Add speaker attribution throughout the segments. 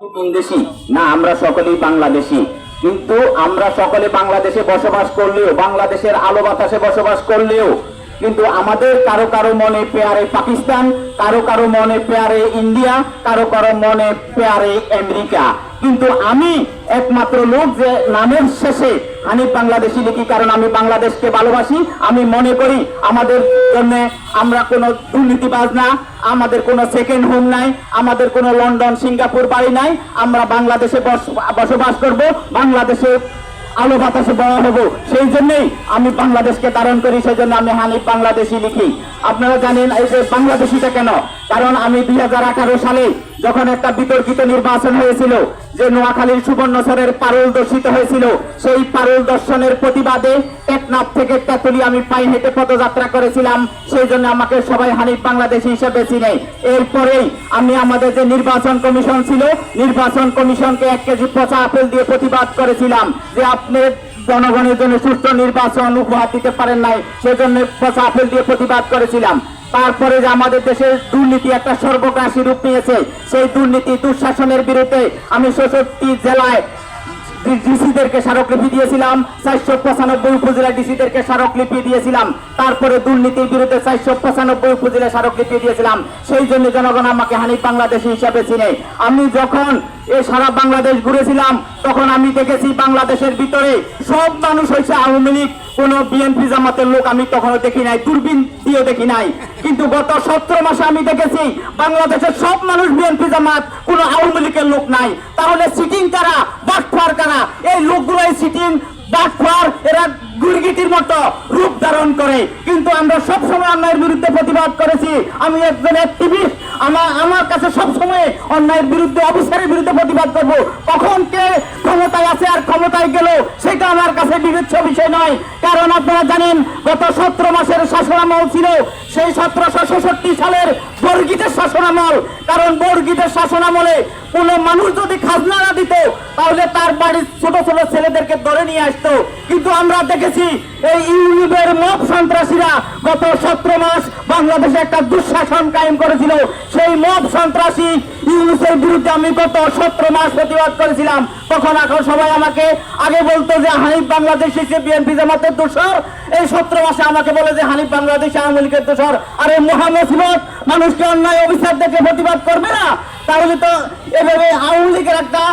Speaker 1: বিদেশি না, আমরা সকলেই বাংলাদেশি। কিন্তু আমরা সকলে বাংলাদেশে বসবাস করলেও, বাংলাদেশের আলো বাতাসে বসবাস করলেও কিন্তু আমাদের কারো কারো মনে পেয়ারে পাকিস্তান, কারো কারো মনে পেয়ারে ইন্ডিয়া, কারো কারো মনে পেয়ারে আমেরিকা। কিন্তু আমি একমাত্র লোক যে নামের শেষে হানিফ বাংলাদেশি লিখি, কারণ আমি বাংলাদেশকে ভালোবাসি। আমি মনে করি আমাদের জন্য আমরা কোনো দুর্নীতিবাজ না, আমাদের কোনো সেকেন্ড হোম নাই, আমাদের কোনো লন্ডন সিঙ্গাপুর বাড়ি নাই। আমরা বাংলাদেশে বসবাস করব, বাংলাদেশে আলো বাতাসে বড় হব। সেই জন্যই আমি বাংলাদেশকে ধারণ করি, সেই জন্য আমি হানিফ বাংলাদেশি লিখি। আপনারা জানেন এই যে বাংলাদেশিটা কেন, কারণ আমি 2018 সালে যখন একটা বিতর্কিত নির্বাচন হয়েছিল, যে নোয়াখালীর সুবর্ণচরের পারুল দর্শিত হয়েছিল, সেই পারুল দর্শনের প্রতিবাদে টেকনাফ থেকে তেতুলি আমি পায়ে হেঁটে পদযাত্রা করেছিলাম। সেই জন্য আমাকে সবাই হানিফ বাংলাদেশি হিসেবে চিনে। এরপরেই আমি আমাদের যে নির্বাচন কমিশন ছিল, নির্বাচন কমিশনকে 1 কেজি পচা আপেল দিয়ে প্রতিবাদ করেছিলাম যে আপনি জনগণের জন্য সুষ্ঠু নির্বাচন উপহার দিতে পারেন নাই, সেজন্য পচা আপেল দিয়ে প্রতিবাদ করেছিলাম। তারপরে যে আমাদের দেশের দুর্নীতি একটা সর্বগ্রাসী রূপ নিয়েছে, সেই দুর্নীতি দুঃশাসনের বিরুদ্ধে আমি 66 জেলায় ডিসিদেরকে স্মারকলিপি দিয়েছিলাম, 495 উপজেলা ডিসিদেরকে স্মারকলিপি দিয়েছিলাম। তারপরে দুর্নীতির বিরুদ্ধে 495 উপজেলা স্মারকলিপি দিয়েছিলাম। সেই জন্য জনগণ আমাকে হানিফ বাংলাদেশি হিসাবে চিনে। আমি যখন সারা বাংলাদেশ ঘুরেছিলাম, তখন আমি দেখেছি বাংলাদেশের ভিতরে সব মানুষ হয়েছে আওয়ামী লীগ, কোন বিএনপি জামাতের লোক আমি তখনও দেখি নাই, দূরবীন দিয়েও দেখি নাই। কিন্তু গত 17 মাসে আমি দেখেছি বাংলাদেশের সব মানুষ বিএনপি জামাত, কোন আওয়ামী লীগের লোক নাই। তাহলে সিটিং কারা, বাটফার কারা? এই লোকগুলোই সিটিং বাটফার, এরা গুরগিটির মতো রূপ ধারণ করে। কিন্তু আমরা সবসময় অন্যায়ের বিরুদ্ধে প্রতিবাদ করেছি। আমি একজন অ্যাক্টিভিস্ট, আমার কাছে সবসময় অন্যায়ের বিরুদ্ধে, অফিসারের বিরুদ্ধে প্রতিবাদ করব। কখন কে ক্ষমতায় আছে আর ক্ষমতায় গেল সেটা আমার কাছে বিবেচ্য বিষয় নয়। কারণ আপনারা জানেন গত 17 মাসের শাসনামল ছিল সেই 1766 সালের বর্গিদের শাসনামল। কারণ বর্গিদের শাসনামলে কোনো মানুষ যদি খাজনা না দিত, তাহলে তার বাড়ির ছোট ছোট ছেলেদেরকে ধরে নিয়ে আসতো। কিন্তু আমরা দেখেছি এই ইউনিবের মব সন্ত্রাসীরা গত 17 মাস বাংলাদেশে একটা দুঃশাসন কায়েম করেছিল। সেই মব সন্ত্রাসী ইউনিসের বিরুদ্ধে আমি গত 17 মাস প্রতিবাদ করেছিলাম। তখন এখন সবাই আমাকে আগে বলতো যে হানিফ বাংলাদেশ হিসেবে বিএনপি জামাতের দোষর, এই 17 মাসে আমাকে বলে যে হানিফ বাংলাদেশ আওয়ামী লীগের দোষর। আরে মহামসিবত, মানুষকে অন্যায় অবিচার দেখে প্রতিবাদ করবে না? তাহলে তো এভাবে আওয়ামী লীগের একটা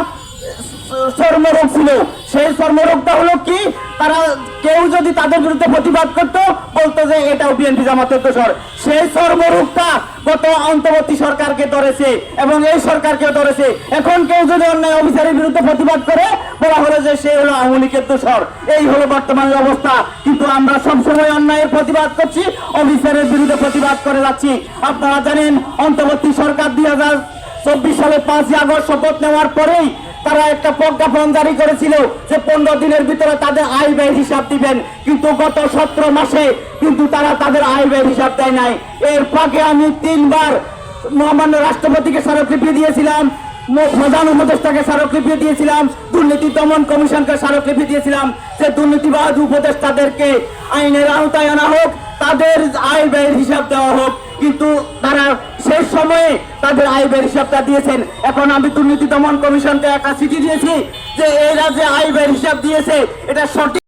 Speaker 1: চর্মরোগ ছিল। সেই চর্মরোগটা হলো কি, তারা কেউ যদি তাদের বিরুদ্ধে প্রতিবাদ করতো, বলতো যে এটাও বিএনপি জামাতের দোষর। সেই চর্মরোগটা গত অন্তর্বর্তী সরকারকে ধরেছে এবং এই সরকারকে ধরেছে। এখন কেউ যদি অন্যায় অফিসারের বিরুদ্ধে প্রতিবাদ করে, বলা হলো যে সে হলো আওয়ামী লীগের দোষর। এই হলো বর্তমানের অবস্থা। কিন্তু আমরা সবসময় অন্যায়ের প্রতিবাদ করছি, অফিসারের বিরুদ্ধে প্রতিবাদ করে যাচ্ছি। আপনারা জানেন অন্তর্বর্তী সরকার 2024 সালে 5 আগস্ট শপথ নেওয়ার পরেই তারা একটা প্রজ্ঞাপন জারি করেছিল যে 15 দিনের ভিতরে তাদের আয় ব্যয় হিসাব দিবেন। কিন্তু গত 17 মাসে কিন্তু তারা তাদের আয় ব্যয় হিসাব দেয় নাই। এর ফাঁকে আমি 3 বার মহামান্য রাষ্ট্রপতিকে স্মারকলিপি দিয়েছিলাম, প্রধান উপদেষ্টাকে স্মারকলিপি দিয়েছিলাম, দুর্নীতি দমন কমিশনকে স্মারকলিপি দিয়েছিলাম যে দুর্নীতিবাজ উপদেষ্টাদেরকে আইনের আওতায় আনা হোক, তাদের আয় ব্যয়ের হিসাব দেওয়া হোক। কিন্তু তারা শেষ সময়ে তাদের আয় ব্যয়ের হিসাবটা দিয়েছেন। এখন আমি দুর্নীতি দমন কমিশনকে একটা চিঠি দিয়েছি যে এরা যে আয় ব্যয়ের হিসাব দিয়েছে এটা সঠিক